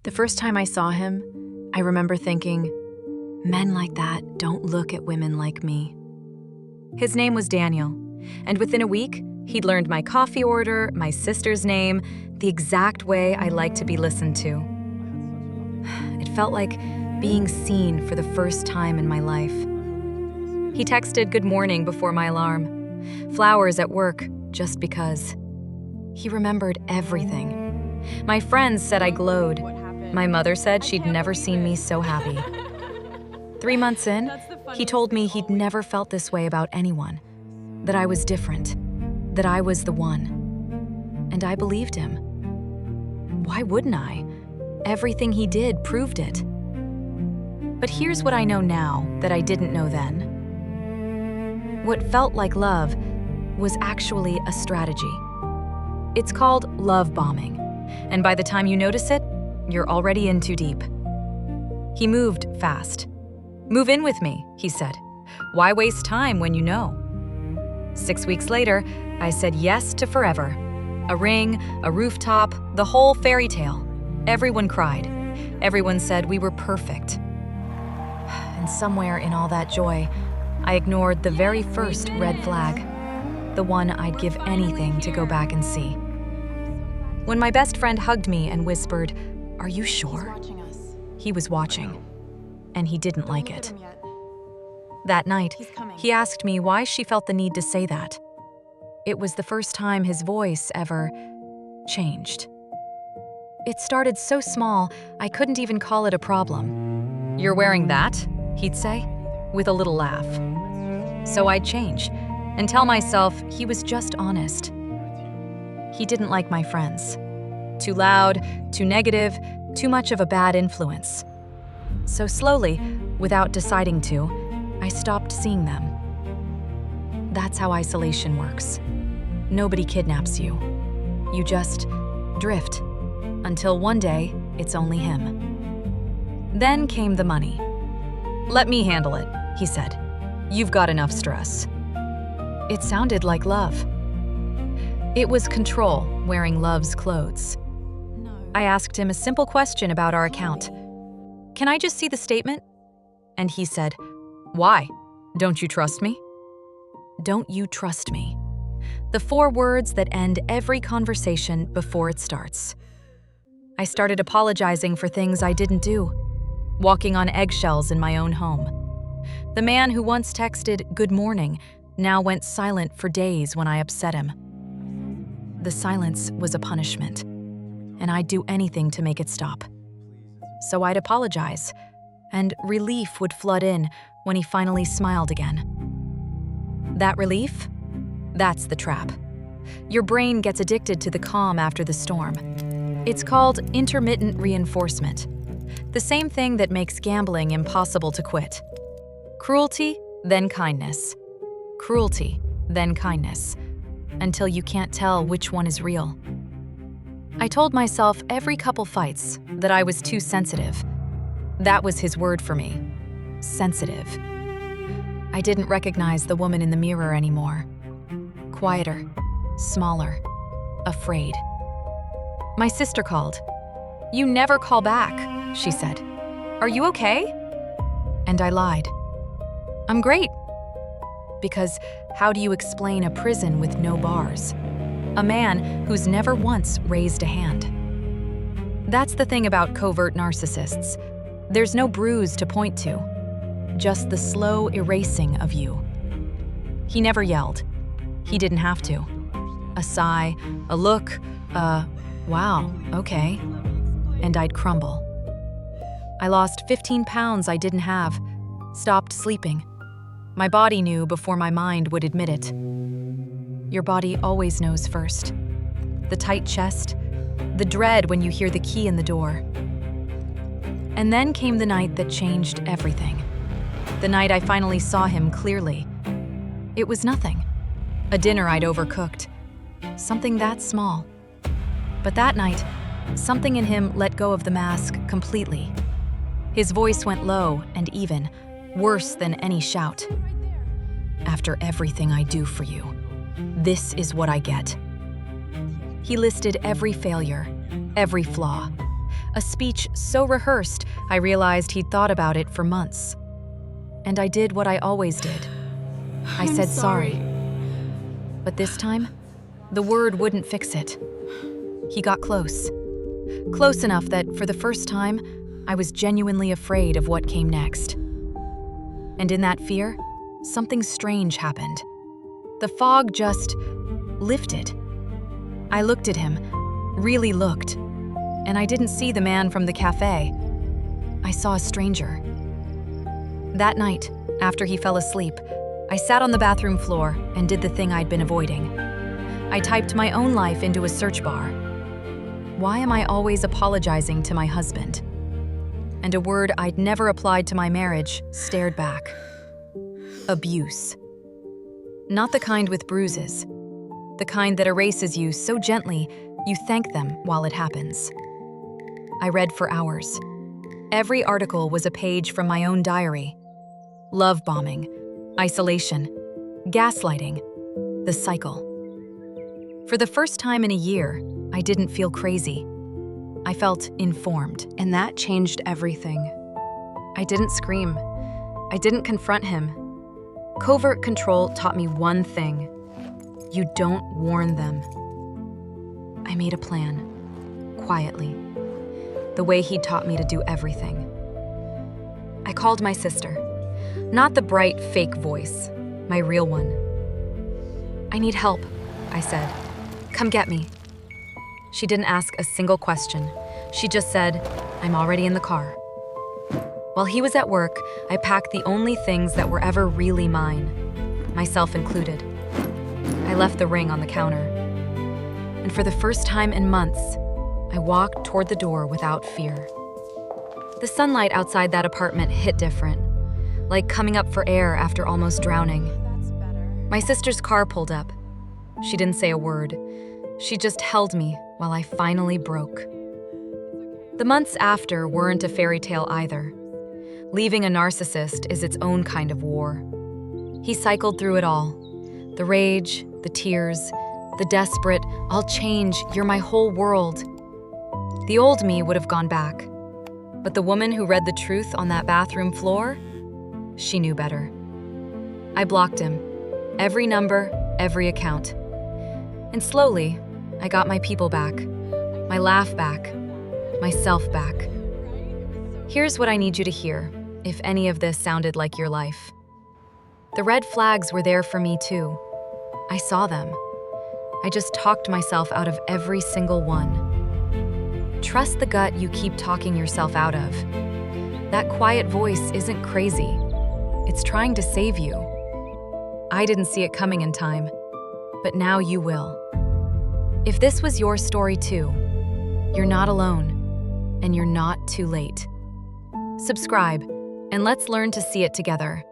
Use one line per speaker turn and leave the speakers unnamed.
The first time I saw him, I remember thinking, men like that don't look at women like me. His name was Daniel, and within a week, he'd learned my coffee order, my sister's name, the exact way I like to be listened to. It felt like being seen for the first time in my life. He texted good morning before my alarm, flowers at work just because. He remembered everything. My friends said I glowed. My mother said she'd never seen me so happy. 3 months in, he told me he'd never felt this way about anyone, that I was different, that I was the one. And I believed him. Why wouldn't I? Everything he did proved it. But here's what I know now that I didn't know then. What felt like love was actually a strategy. It's called love bombing, and by the time you notice it, you're already in too deep. He moved fast. "Move in with me," he said. "Why waste time when you know?" 6 weeks later, I said yes to forever. A ring, a rooftop, the whole fairy tale. Everyone cried. Everyone said we were perfect. And somewhere in all that joy, I ignored the very first red flag, the one I'd give anything to go back and see. When my best friend hugged me and whispered, "Are you sure?" He was watching, and he didn't like it. That night, he asked me why she felt the need to say that. It was the first time his voice ever changed. It started so small, I couldn't even call it a problem. "You're wearing that?" he'd say, with a little laugh. So I'd change and tell myself he was just honest. He didn't like my friends. Too loud, too negative, too much of a bad influence. So slowly, without deciding to, I stopped seeing them. That's how isolation works. Nobody kidnaps you. You just drift, until one day, it's only him. Then came the money. "Let me handle it," he said. "You've got enough stress." It sounded like love. It was control wearing love's clothes. I asked him a simple question about our account. "Can I just see the statement?" And he said, "Why? Don't you trust me?" Don't you trust me? The 4 words that end every conversation before it starts. I started apologizing for things I didn't do, walking on eggshells in my own home. The man who once texted "good morning" now went silent for days when I upset him. The silence was a punishment, and I'd do anything to make it stop. So I'd apologize, and relief would flood in when he finally smiled again. That relief? That's the trap. Your brain gets addicted to the calm after the storm. It's called intermittent reinforcement, the same thing that makes gambling impossible to quit. Cruelty, then kindness. Cruelty, then kindness, until you can't tell which one is real. I told myself every couple fights that I was too sensitive. That was his word for me. Sensitive. I didn't recognize the woman in the mirror anymore. Quieter, smaller, afraid. My sister called. "You never call back," she said. "Are you okay?" And I lied. "I'm great." Because how do you explain a prison with no bars? A man who's never once raised a hand. That's the thing about covert narcissists. There's no bruise to point to, just the slow erasing of you. He never yelled. He didn't have to. A sigh, a look, wow, okay. And I'd crumble. I lost 15 pounds I didn't have, stopped sleeping. My body knew before my mind would admit it. Your body always knows first. The tight chest, the dread when you hear the key in the door. And then came the night that changed everything. The night I finally saw him clearly. It was nothing. A dinner I'd overcooked. Something that small. But that night, something in him let go of the mask completely. His voice went low and even, worse than any shout. "After everything I do for you, this is what I get." He listed every failure, every flaw. A speech so rehearsed, I realized he'd thought about it for months. And I did what I always did. I said sorry. But this time, the word wouldn't fix it. He got close. Close enough that, for the first time, I was genuinely afraid of what came next. And in that fear, something strange happened. The fog just lifted. I looked at him, really looked, and I didn't see the man from the cafe. I saw a stranger. That night, after he fell asleep, I sat on the bathroom floor and did the thing I'd been avoiding. I typed my own life into a search bar. Why am I always apologizing to my husband? And a word I'd never applied to my marriage stared back. Abuse. Not the kind with bruises. The kind that erases you so gently, you thank them while it happens. I read for hours. Every article was a page from my own diary. Love bombing, isolation, gaslighting, the cycle. For the first time in a year, I didn't feel crazy. I felt informed, and that changed everything. I didn't scream. I didn't confront him. Covert control taught me one thing. You don't warn them. I made a plan, quietly, the way he taught me to do everything. I called my sister, not the bright, fake voice, my real one. I need help, I said. Come get me. She didn't ask a single question. She just said, I'm already in the car. While he was at work, I packed the only things that were ever really mine, myself included. I left the ring on the counter. And for the first time in months, I walked toward the door without fear. The sunlight outside that apartment hit different, like coming up for air after almost drowning. My sister's car pulled up. She didn't say a word. She just held me while I finally broke. The months after weren't a fairy tale either. Leaving a narcissist is its own kind of war. He cycled through it all. The rage, the tears, the desperate, I'll change, you're my whole world. The old me would have gone back. But the woman who read the truth on that bathroom floor, she knew better. I blocked him. Every number, every account. And slowly, I got my people back, my laugh back, myself back. Here's what I need you to hear, if any of this sounded like your life. The red flags were there for me too. I saw them. I just talked myself out of every single one. Trust the gut you keep talking yourself out of. That quiet voice isn't crazy. It's trying to save you. I didn't see it coming in time, but now you will. If this was your story too, you're not alone, and you're not too late. Subscribe, and let's learn to see it together.